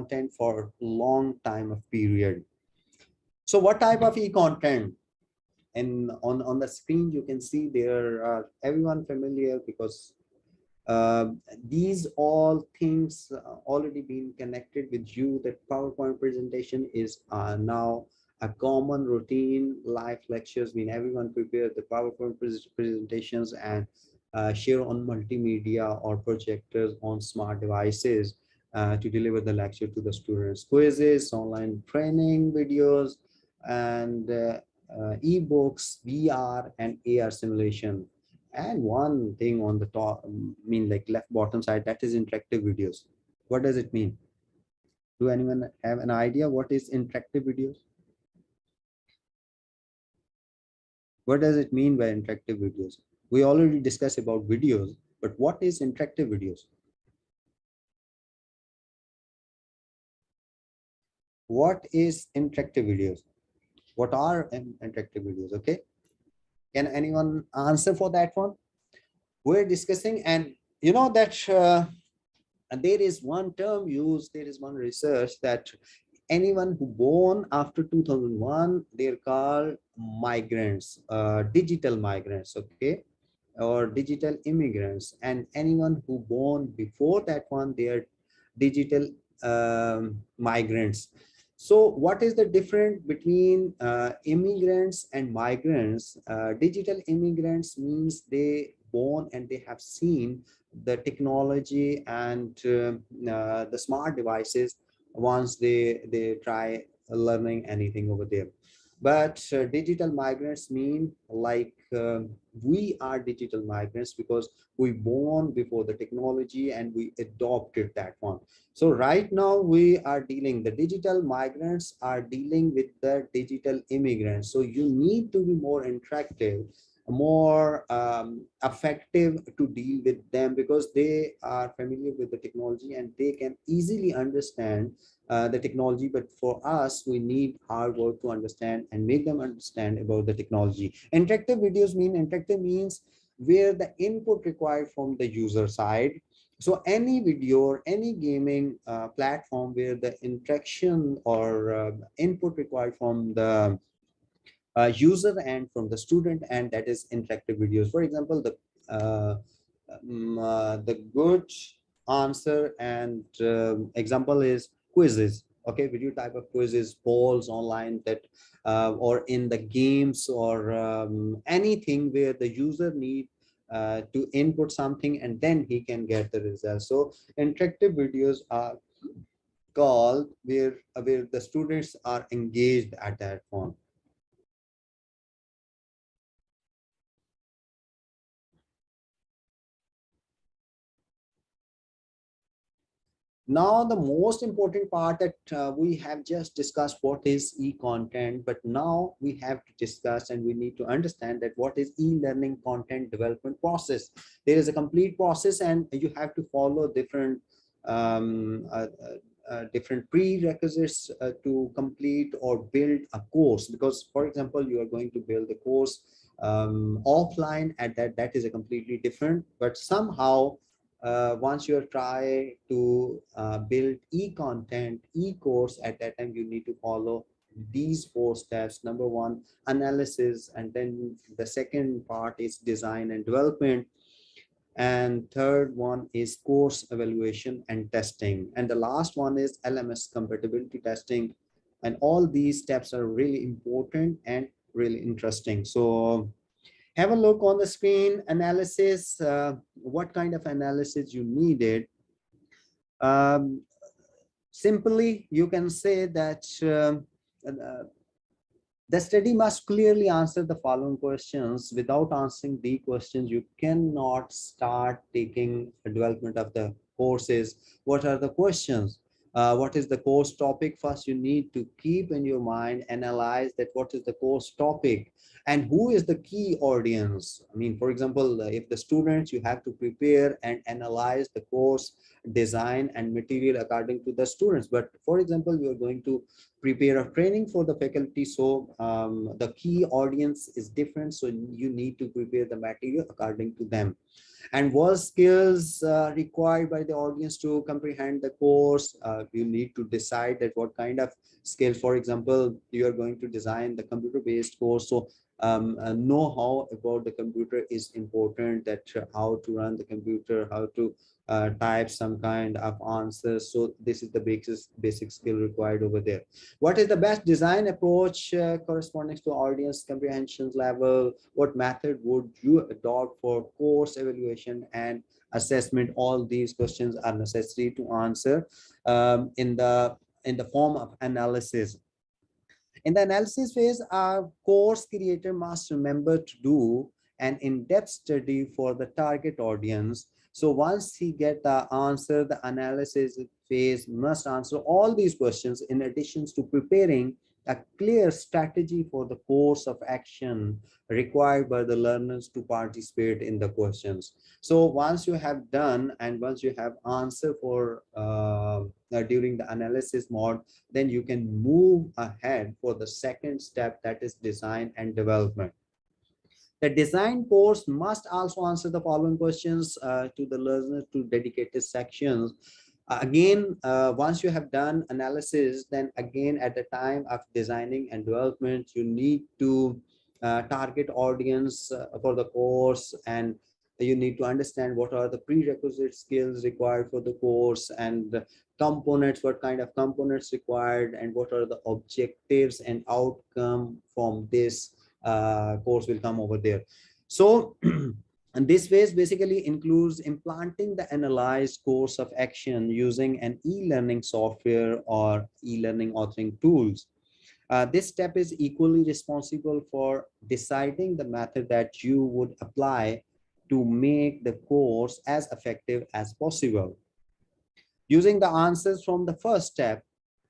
content for long time of period. So what type of e-content? And on the screen you can see there are everyone familiar, because uh, these all things already been connected with you, that PowerPoint presentation is now a common routine. Live lectures mean everyone prepare the PowerPoint presentations and share on multimedia or projectors on smart devices to deliver the lecture to the students. Quizzes, online training videos, and ebooks, VR and AR simulation. And one thing on the top, like left bottom side, that is interactive videos. What does it mean? Do anyone have an idea what is interactive videos? What does it mean by interactive videos? We already discussed about videos, but what is interactive videos? What is interactive videos? What are interactive videos? Okay, can anyone answer for that one? We're discussing, and you know that and there is one term used, there is one research that anyone who born after 2001, they're called migrants, digital migrants, okay, or digital immigrants. And anyone who born before that one, they are digital migrants. So what is the difference between immigrants and migrants? Digital immigrants means they born and they have seen the technology and the smart devices once they try learning anything over there. But digital migrants mean like we are digital migrants because we born before the technology and we adopted that one. So right now we are dealing, the digital migrants are dealing with the digital immigrants. So you need to be more interactive, more effective to deal with them, because they are familiar with the technology and they can easily understand the technology. But for us, we need hard work to understand and make them understand about the technology. Interactive videos mean, interactive means where the input required from the user side. So any video or any gaming platform where the interaction or input required from the user and from the student, and that is interactive videos. For example, the good answer and example is quizzes. Okay, video type of quizzes, polls online, that or in the games, or anything where the user need to input something and then he can get the result. So interactive videos are called where the students are engaged at that point. Now, the most important part that we have just discussed what is e-content, but now we have to discuss and we need to understand that what is e-learning content development process. There is a complete process and you have to follow different different prerequisites to complete or build a course. Because, for example, you are going to build a course offline, at that is a completely different, but somehow once you try to build e-content, e-course, at that time you need to follow these four steps. Number one, analysis, and then the second part is design and development, and third one is course evaluation and testing, and the last one is LMS compatibility testing. And all these steps are really important and really interesting. So have a look on the screen. Analysis, what kind of analysis you needed. um, Simply you can say that the study must clearly answer the following questions. Without answering the questions, you cannot start taking the development of the courses. What are the questions? What is the course topic? First, you need to keep in your mind, analyze that what is the course topic and who is the key audience. I mean, for example, if the students, you have to prepare and analyze the course design and material according to the students. But for example, you are going to prepare a training for the faculty, so the key audience is different, so you need to prepare the material according to them. And what skills required by the audience to comprehend the course, you need to decide that what kind of skills. For example, you are going to design the computer based course, so know-how about the computer is important, that how to run the computer, how to type some kind of answers. So this is the basic skill required over there. What is the best design approach corresponding to audience comprehension level? What method would you adopt for course evaluation and assessment? All these questions are necessary to answer in the form of analysis. In the analysis phase, our course creator must remember to do an in-depth study for the target audience. So once he get the answer, the analysis phase must answer all these questions in addition to preparing a clear strategy for the course of action required by the learners to participate in the questions. So once you have done and once you have answer for during the analysis mode, then you can move ahead for the second step, that is design and development. The design course must also answer the following questions to the learner to dedicated sections. Again, once you have done analysis, then again at the time of designing and development, you need to target audience for the course, and you need to understand what are the prerequisite skills required for the course, and components, what kind of components required, and what are the objectives and outcome from this course will come over there. So and this phase basically includes implanting the analyzed course of action using an e-learning software or e-learning authoring tools. This step is equally responsible for deciding the method that you would apply to make the course as effective as possible. Using the answers from the first step,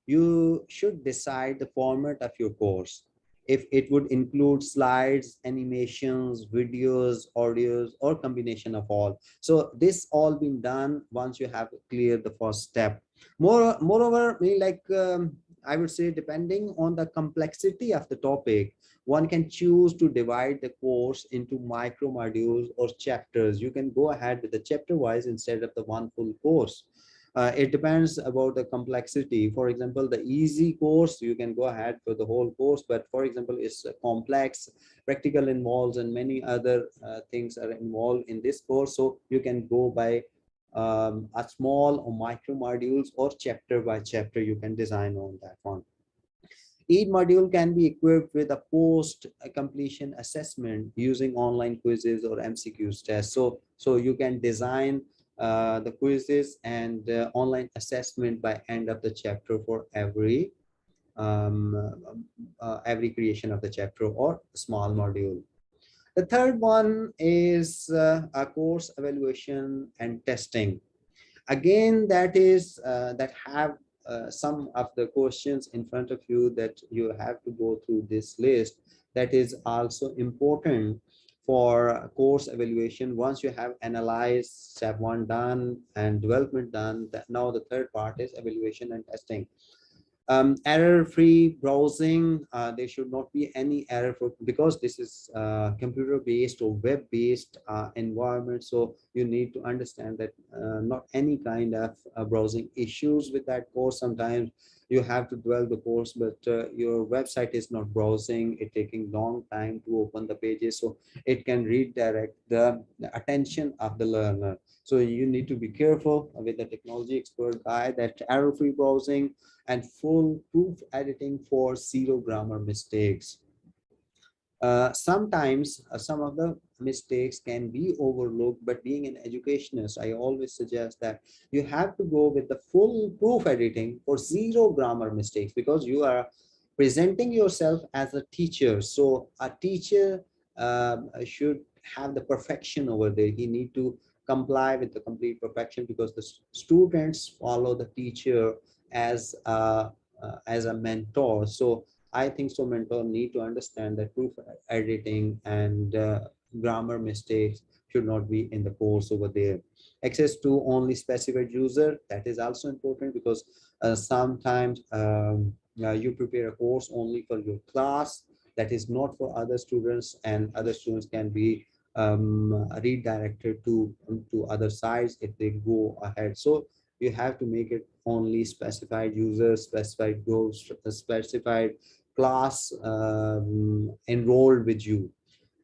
you should decide the format of your course. If it would include slides, animations, videos, audios, or combination of all. So this all been done once you have cleared the first step. Moreover, I would say, depending on the complexity of the topic, one can choose to divide the course into micro modules or chapters. You can go ahead with the chapter wise instead of the one full course. It depends about the complexity. For example, the easy course, you can go ahead for the whole course, but for example, it's complex, practical involves, and many other things are involved in this course. So you can go by a small or micro modules, or chapter by chapter you can design on that one. Each module can be equipped with a post completion assessment using online quizzes or MCQs tests. So you can design the quizzes and online assessment by end of the chapter for every creation of the chapter or small module. The third one is a course evaluation and testing. Again, that is that have some of the questions in front of you that you have to go through this list. That is also important for course evaluation. Once you have analyzed step one done and development done, that now the third part is evaluation and testing. Error-free browsing, there should not be any error because this is computer-based or web-based environment. So you need to understand that not any kind of browsing issues with that course. Sometimes you have to develop the course, but your website is not browsing, it taking long time to open the pages. So it can redirect the attention of the learner. So you need to be careful with the technology expert guide that error-free browsing and full proof editing for zero grammar mistakes. Sometimes some of the mistakes can be overlooked, but being an educationist, I always suggest that you have to go with the full proof editing for zero grammar mistakes, because you are presenting yourself as a teacher. So a teacher should have the perfection over there. He need to comply with the complete perfection, because the students follow the teacher as a mentor. So I think so mentor need to understand that proof editing and grammar mistakes should not be in the course over there. Access to only specified user, that is also important, because sometimes you prepare a course only for your class, that is not for other students, and other students can be redirected to other sites if they go ahead. So you have to make it only specified users, specified groups, specified class enrolled with you.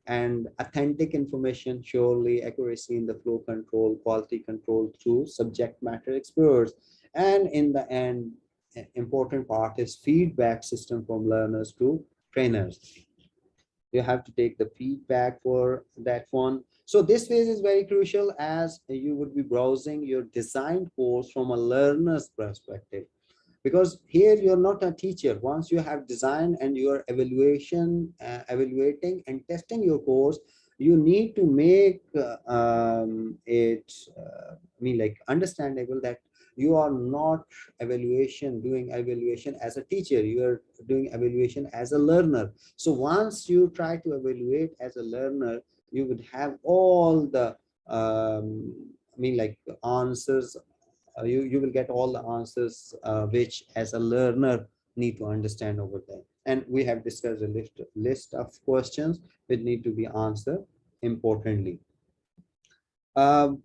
And authentic information, surely accuracy in the flow control, quality control through subject matter experts. And in the end, important part is feedback system from learners to trainers. You have to take the feedback for that one. So this phase is very crucial, as you would be browsing your designed course from a learner's perspective, because here you're not a teacher. Once you have designed and you're evaluating and testing your course, you need to make it like understandable that you are not doing evaluation as a teacher, you are doing evaluation as a learner. So once you try to evaluate as a learner, you would have all the like answers, you will get all the answers which as a learner need to understand over there. And we have discussed a list of questions which need to be answered importantly. Um,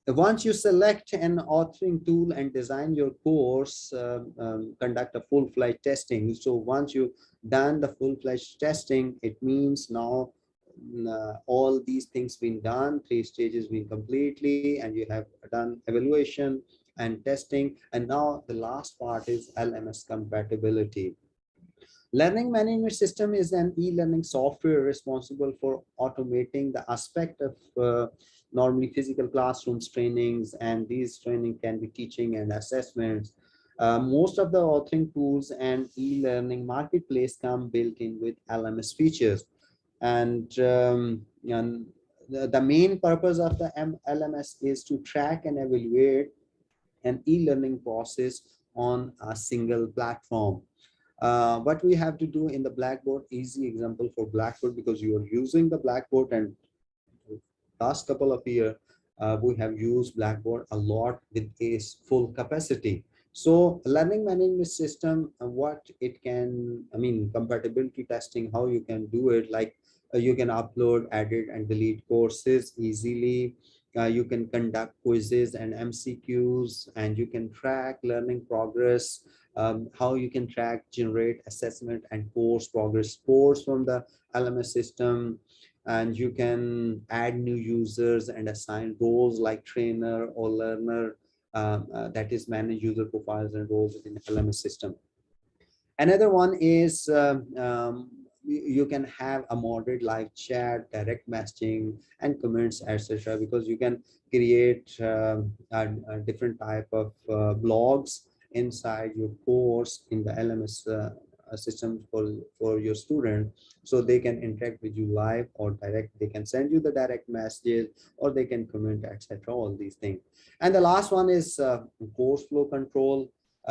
Once you select an authoring tool and design your course, conduct a full-fledged testing. So once you done the full-fledged testing, it means now all these things been done, 3 stages been completely, and you have done evaluation and testing. And now the last part is LMS compatibility. Learning management system is an e-learning software responsible for automating the aspect of normally physical classrooms trainings, and these training can be teaching and assessments. Most of the authoring tools and e-learning marketplace come built in with LMS features. And the main purpose of the LMS is to track and evaluate an e-learning process on a single platform. What we have to do in the Blackboard, easy example for Blackboard, because you are using the Blackboard, and last couple of years we have used Blackboard a lot with its full capacity. So learning management system, what it can, compatibility testing, how you can do it, like you can upload, edit and delete courses easily. You can conduct quizzes and MCQs, and you can track learning progress. How you can track, generate assessment and course progress reports from the LMS system. And you can add new users and assign roles like trainer or learner, that is manage user profiles and roles within LMS system. Another one is you can have a moderate live chat, direct messaging and comments, etc., because you can create a different type of blogs inside your course in the LMS system for your student, so they can interact with you live or direct. They can send you the direct messages, or they can comment, etc., all these things. And the last one is course flow control.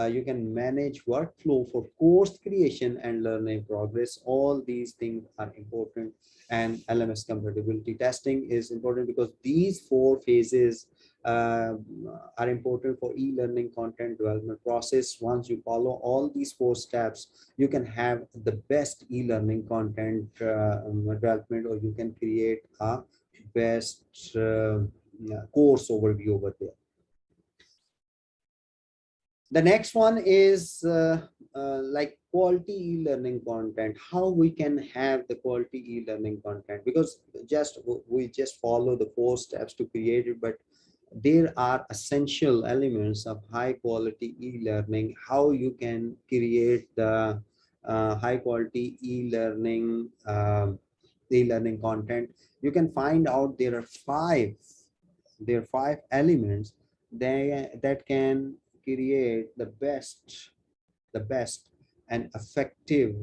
You can manage workflow for course creation and learning progress. All these things are important, and LMS compatibility testing is important, because these 4 phases uh, are important for e-learning content development process. Once you follow all these 4 steps, you can have the best e-learning content development, or you can create a best course overview over there. The next one is like quality e-learning content, how we can have the quality e-learning content, because we just follow the 4 steps to create it, but there are essential elements of high quality e-learning, how you can create the high quality e-learning content. You can find out there are 5 elements that can create the best and effective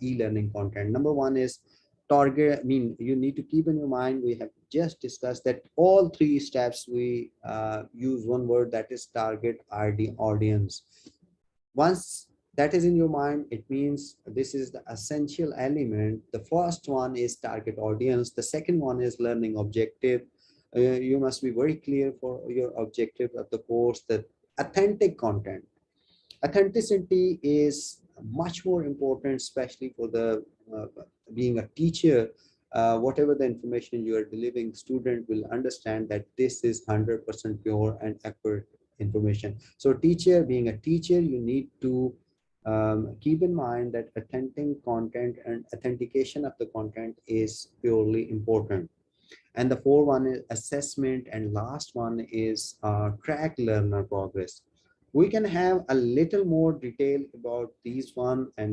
e-learning content. Number one is target. You need to keep in your mind, we have just discussed that all 3 steps we use one word, that is target RD audience. Once that is in your mind, it means this is the essential element. The first one is target audience. The second one is learning objective. You must be very clear for your objective of the course, that authentic content. Authenticity is much more important, especially for the being a teacher. Whatever the information you are delivering, student will understand that this is 100% pure and accurate information. So teacher, being a teacher, you need to keep in mind that authentic content and authentication of the content is purely important. And the fourth one is assessment, and last one is track learner progress. We can have a little more detail about these one, and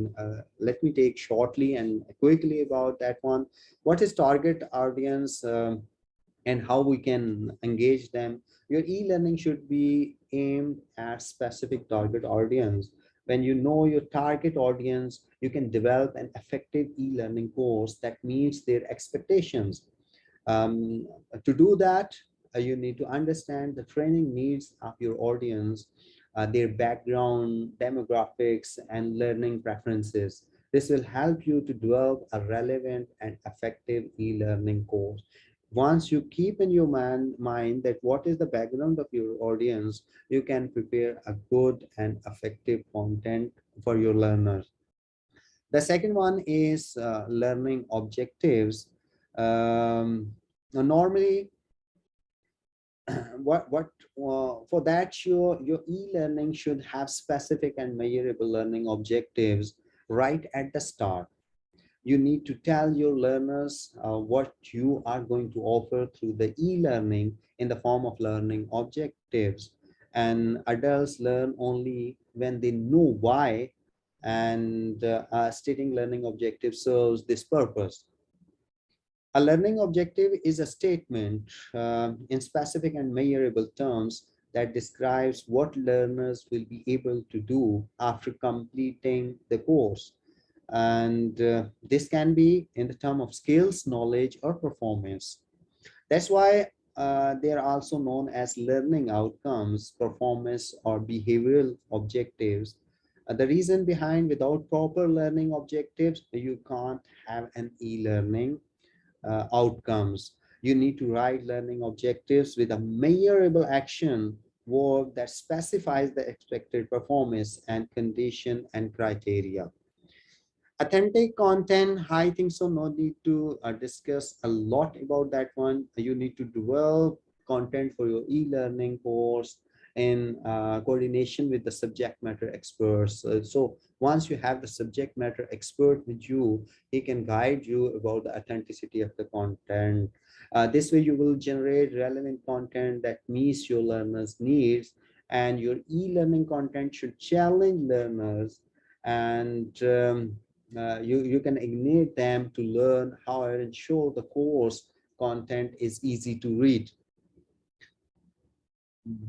let me take shortly and quickly about that one. What is target audience, and how we can engage them? Your e-learning should be aimed at specific target audience. When you know your target audience, you can develop an effective e-learning course that meets their expectations. um, to do that, you need to understand the training needs of your audience, their background, demographics, and learning preferences. This will help you to develop a relevant and effective e-learning course. Once you keep in your mind that what is the background of your audience, you can prepare a good and effective content for your learners. The second one is learning objectives. Normally, for that, your e-learning should have specific and measurable learning objectives right at the start. You need to tell your learners what you are going to offer through the e-learning in the form of learning objectives. And adults learn only when they know why, and stating learning objectives serves this purpose. A learning objective is a statement in specific and measurable terms that describes what learners will be able to do after completing the course. And this can be in the term of skills, knowledge, or performance. That's why they are also known as learning outcomes, performance, or behavioral objectives. The reason behind, without proper learning objectives, you can't have an e-learning outcomes. You need to write learning objectives with a measurable action work that specifies the expected performance and condition and criteria. Authentic content, I think so, no need to discuss a lot about that one. You need to develop content for your e-learning course in coordination with the subject matter experts. So once you have the subject matter expert with you, he can guide you about the authenticity of the content. This way you will generate relevant content that meets your learners' needs, and your e-learning content should challenge learners, and you can ignite them to learn how and ensure the course content is easy to read.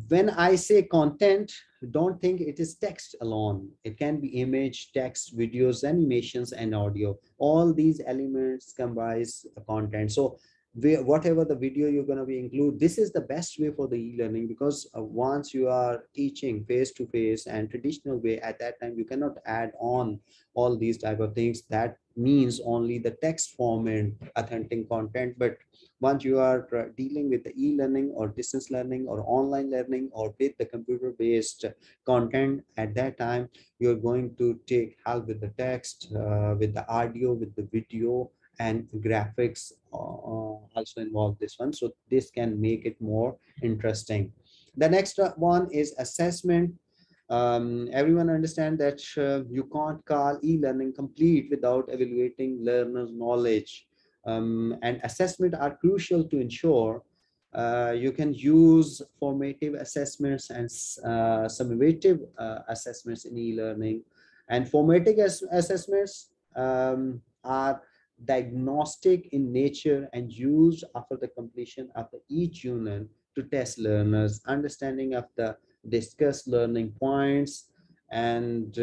When I say content, don't think it is text alone. It can be image, text, videos, animations, and audio. All these elements comprise content. So whatever the video you're going to be include, this is the best way for the e-learning, because once you are teaching face to face and traditional way, at that time you cannot add on all these type of things. That means only the text format authentic content. But once you are dealing with the e-learning or distance learning or online learning or with the computer based content, at that time you're going to take help with the text, with the audio, with the video, and graphics also involve this one. So this can make it more interesting. The next one is assessment. Everyone understand that you can't call e-learning complete without evaluating learners' knowledge, and assessment are crucial to ensure you can use formative assessments and summative assessments in e-learning. And formative assessments are diagnostic in nature and used after the completion of each unit to test learners' understanding of the discussed learning points. And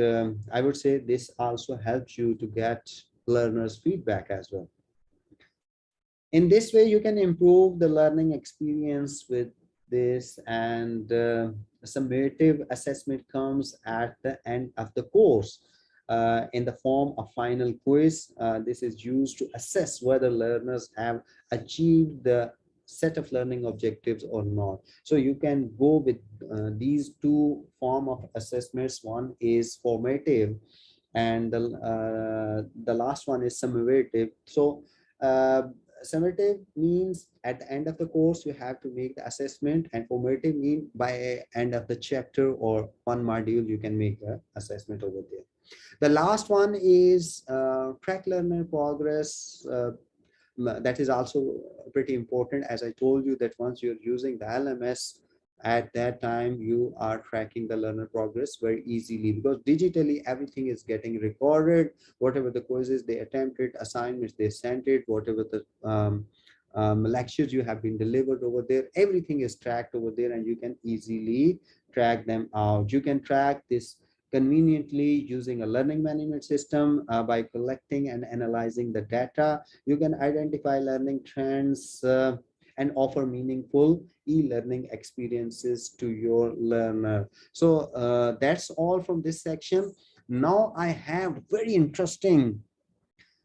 I would say this also helps you to get learners' feedback as well. In this way, you can improve the learning experience with this, and summative assessment comes at the end of the course in the form of final quiz. This is used to assess whether learners have achieved the set of learning objectives or not. So you can go with these two form of assessments. One is formative, and the last one is summative. So uh, summative means at the end of the course you have to make the assessment, and formative mean by end of the chapter or one module you can make the assessment over there. The last one is track learner progress. That is also pretty important. As I told you, that once you're using the LMS, at that time you are tracking the learner progress very easily, because digitally everything is getting recorded. Whatever the quizzes they attempted, assignments they sent it, whatever the lectures you have been delivered over there, everything is tracked over there, and you can easily track them out. You can track this conveniently using a learning management system by collecting and analyzing the data. You can identify learning trends and offer meaningful e-learning experiences to your learner. So that's all from this section. Now I have very interesting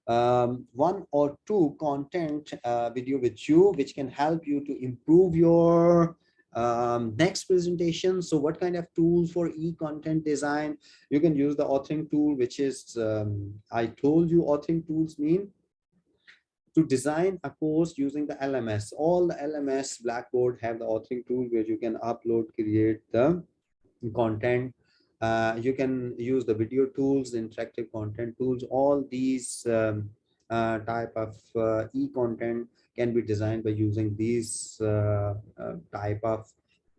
one or two content video with you, which can help you to improve your next presentation. So what kind of tools for e-content design? You can use the authoring tool, which is, I told you authoring tools mean to design a course using the LMS. All the LMS Blackboard have the authoring tool where you can upload, create the content. You can use the video tools, interactive content tools. All these type of e-content can be designed by using these type of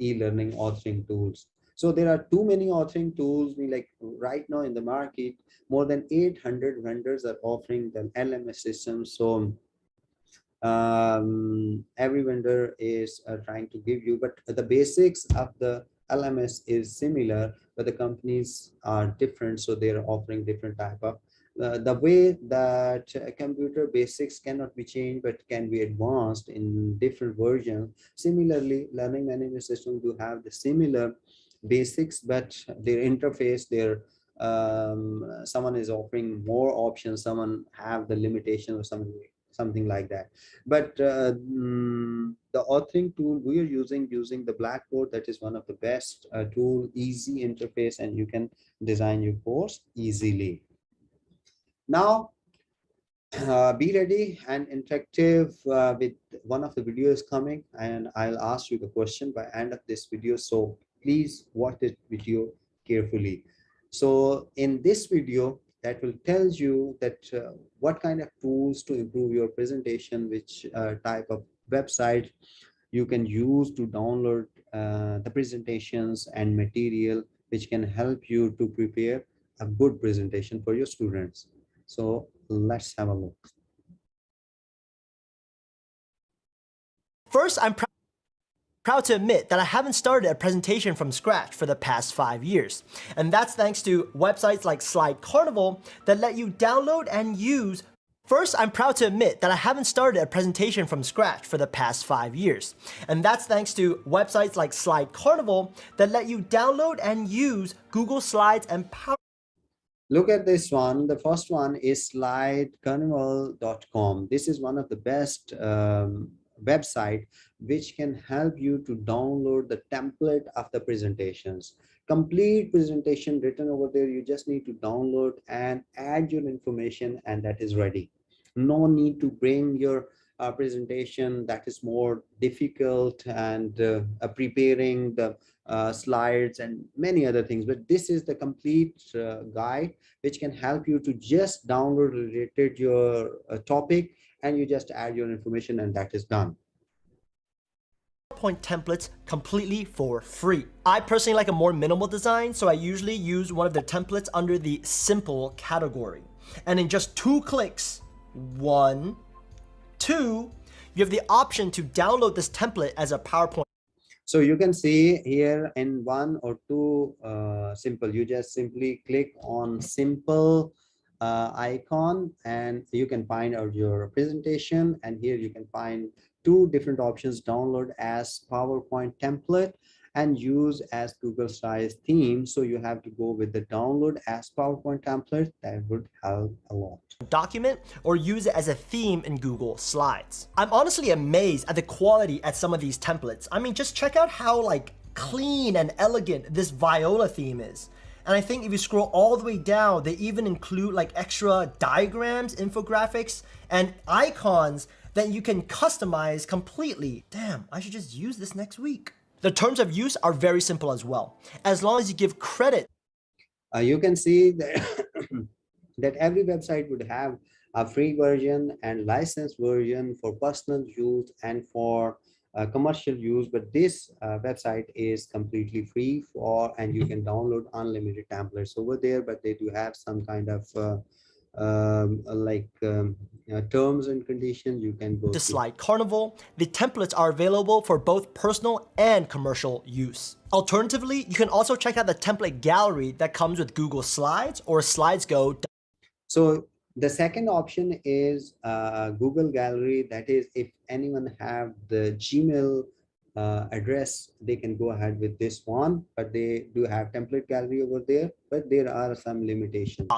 e-learning authoring tools. So there are too many authoring tools. Like right now in the market, more than 800 vendors are offering the LMS system. So every vendor is trying to give you, but the basics of the LMS is similar, but the companies are different, so they're offering different type of the way that computer basics cannot be changed but can be advanced in different versions. Similarly, learning management system do have the similar basics, but their interface, their someone is offering more options, someone have the limitation or something like that. But the authoring tool we are using the Blackboard, that is one of the best tool, easy interface, and you can design your course easily. Now be ready and interactive with one of the videos coming, and I'll ask you the question by end of this video, so please watch this video carefully. So in this video, that will tell you that what kind of tools to improve your presentation, which type of website you can use to download the presentations and material which can help you to prepare a good presentation for your students. So let's have a look. First, I'm proud to admit that I haven't started a presentation from scratch for the past 5 years. And that's thanks to websites like Slide Carnival that let you download and use. First, I'm proud to admit that I haven't started a presentation from scratch for the past 5 years. And that's thanks to websites like Slide Carnival that let you download and use Google Slides and PowerPoint. Look at this one. The first one is slidecarnival.com. This is one of the best website which can help you to download the template of the presentations. Complete presentation written over there. You just need to download and add your information, and that is ready. No need to bring your presentation. That is more difficult, and preparing the slides and many other things. But this is the complete guide which can help you to just download related your topic, and you just add your information, and that is done. PowerPoint templates completely for free. I personally like a more minimal design, so I usually use one of their templates under the simple category. And in just 2 clicks, 1, 2, you have the option to download this template as a PowerPoint. So you can see here in 1 or 2 simple, you just simply click on simple icon, and you can find out your presentation, and here you can find two different options: download as PowerPoint template and use as Google Slides theme. So you have to go with the download as PowerPoint template. That would help a lot. Document or use it as a theme in Google Slides. I'm honestly amazed at the quality at some of these templates. I mean, just check out how like clean and elegant this Viola theme is. And I think if you scroll all the way down, they even include like extra diagrams, infographics, and icons that you can customize completely. Damn, I should just use this next week. The terms of use are very simple as well. As long as you give credit. You can see that, that every website would have a free version and licensed version for personal use and for commercial use, but this website is completely free for, and you can download unlimited templates over there, but they do have some kind of terms and conditions. You can go to Slide Carnival. The templates are available for both personal and commercial use. Alternatively, you can also check out the template gallery that comes with Google Slides or Slides Go. So the second option is Google Gallery. That is, if anyone have the Gmail address, they can go ahead with this one, but they do have template gallery over there, but there are some limitations.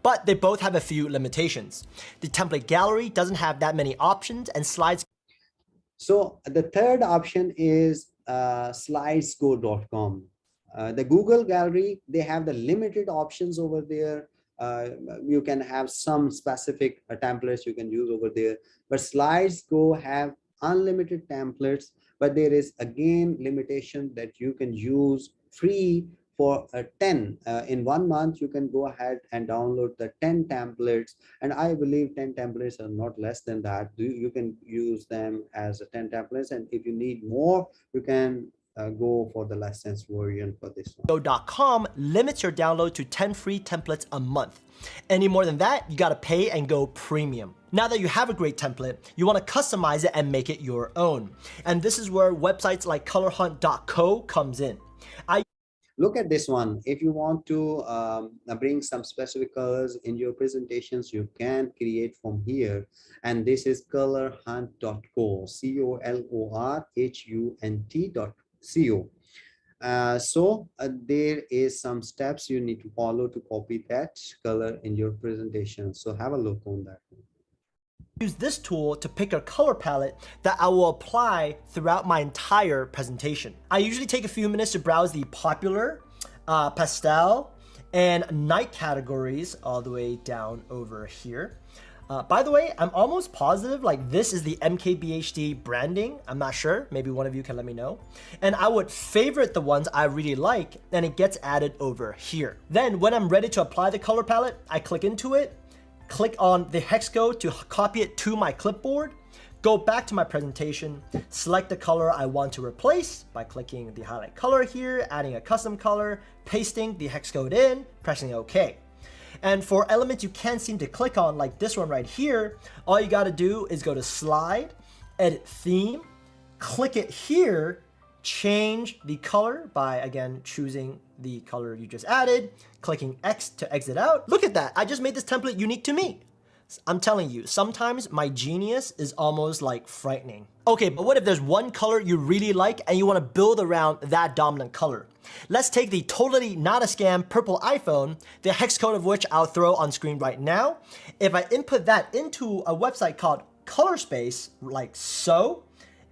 But they both have a few limitations. The template gallery doesn't have that many options, and Slides. So the third option is slidesgo.com. The Google Gallery, they have the limited options over there. You can have some specific templates you can use over there, but Slides Go have unlimited templates, but there is again limitation that you can use free for 10 in 1 month. You can go ahead and download the 10 templates, and I believe 10 templates are not less than that. You can use them as 10 templates, and if you need more, you can go for the licensed version for this one. Go.com limits your download to 10 free templates a month. Any more than that, you gotta pay and go premium. Now that you have a great template, you wanna customize it and make it your own. And this is where websites like colorhunt.co comes in. Look at this one. If you want to bring some specific colors in your presentations, you can create from here. And this is colorhunt.co, colorhunt.co. There is some steps you need to follow to copy that color in your presentation. So have a look on that. Use this tool to pick a color palette that I will apply throughout my entire presentation. I usually take a few minutes to browse the popular, pastel, and night categories all the way down over here. By the way, I'm almost positive like this is the MKBHD branding. I'm not sure, maybe one of you can let me know. And I would favorite the ones I really like, and it gets added over here. Then when I'm ready to apply the color palette, I click into it, click on the hex code to copy it to my clipboard, go back to my presentation, select the color I want to replace by clicking the highlight color here, adding a custom color, pasting the hex code in, pressing OK. And for elements you can't seem to click on, like this one right here, all you gotta do is go to Slide, Edit Theme, click it here, change the color by, again, choosing the color you just added, clicking X to exit out. Look at that, I just made this template unique to me. I'm telling you, sometimes my genius is almost like frightening. Okay, but what if there's one color you really like and you wanna build around that dominant color? Let's take the totally not a scam purple iPhone, the hex code of which I'll throw on screen right now. If I input that into a website called ColorSpace, like so,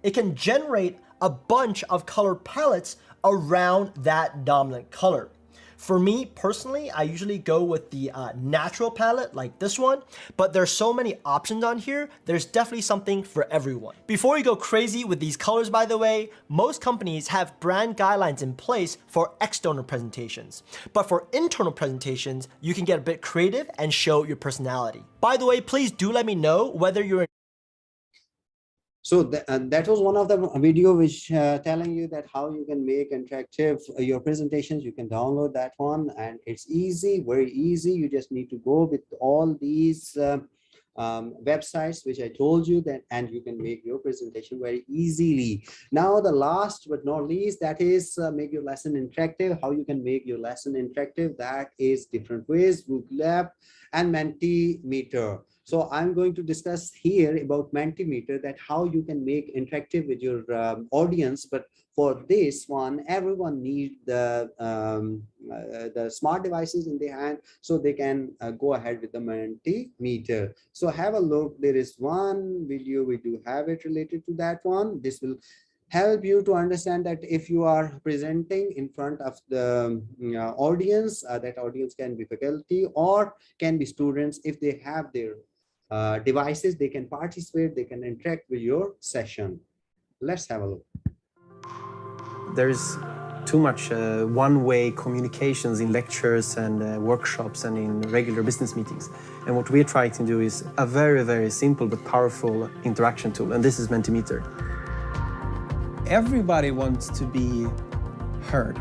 it can generate a bunch of color palettes around that dominant color. For me personally, I usually go with the natural palette like this one, but there's so many options on here, there's definitely something for everyone. Before you go crazy with these colors, by the way, most companies have brand guidelines in place for external presentations. But for internal presentations, you can get a bit creative and show your personality. By the way, please do let me know whether you're So that was one of the video which telling you that how you can make interactive your presentations. You can download that one, and it's easy, very easy. You just need to go with all these websites which I told you that, and you can make your presentation very easily. Now the last but not least, that is make your lesson interactive. How you can make your lesson interactive, that is different ways: Google Lab and Mentimeter. So I'm going to discuss here about Mentimeter, that how you can make interactive with your audience. But for this one, everyone needs the smart devices in their hand, so they can go ahead with the Mentimeter. So have a look. There is one video, we do have it related to that one. This will help you to understand that if you are presenting in front of the audience, that audience can be faculty or can be students. If they have their devices, they can participate, they can interact with your session. Let's have a look. There's too much one-way communications in lectures and workshops and in regular business meetings. And what we're trying to do is a very, very simple but powerful interaction tool, and this is Mentimeter. Everybody wants to be heard.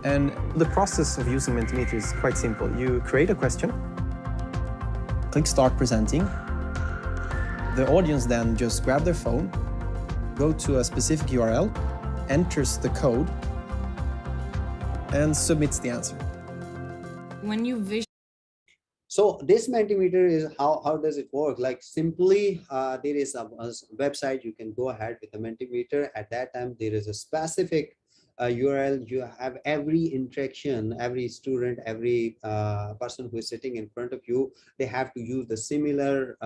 And the process of using Mentimeter is quite simple. You create a question, click Start Presenting. The audience then just grab their phone, go to a specific URL, enters the code, and submits the answer. When you So this Mentimeter is how does it work? Like simply, there is a website, you can go ahead with the Mentimeter. At that time, there is a specific URL. You have every interaction, every student, every person who is sitting in front of you, they have to use the similar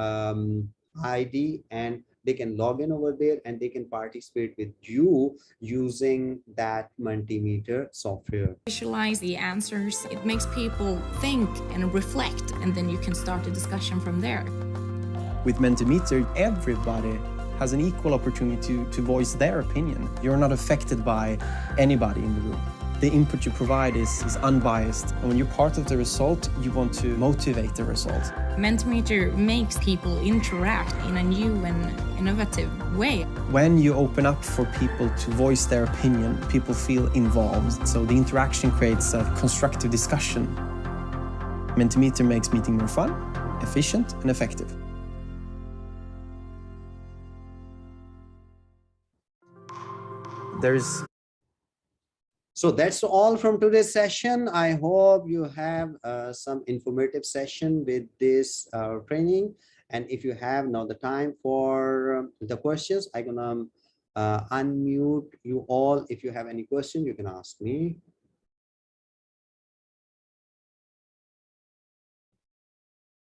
ID, and they can log in over there and they can participate with you using that Mentimeter software. visualize the answers, it makes people think and reflect, and then you can start a discussion from there. With Mentimeter, everybody has an equal opportunity to voice their opinion. You're not affected by anybody in the room. The input you provide is unbiased, and when you're part of the result, you want to motivate the result. Mentimeter makes people interact in a new and innovative way. When you open up for people to voice their opinion, people feel involved, so the interaction creates a constructive discussion. Mentimeter makes meeting more fun, efficient, and effective. So that's all from today's session. I hope you have some informative session with this training. And if you have now the time for the questions, I'm gonna unmute you all. If you have any question, you can ask me.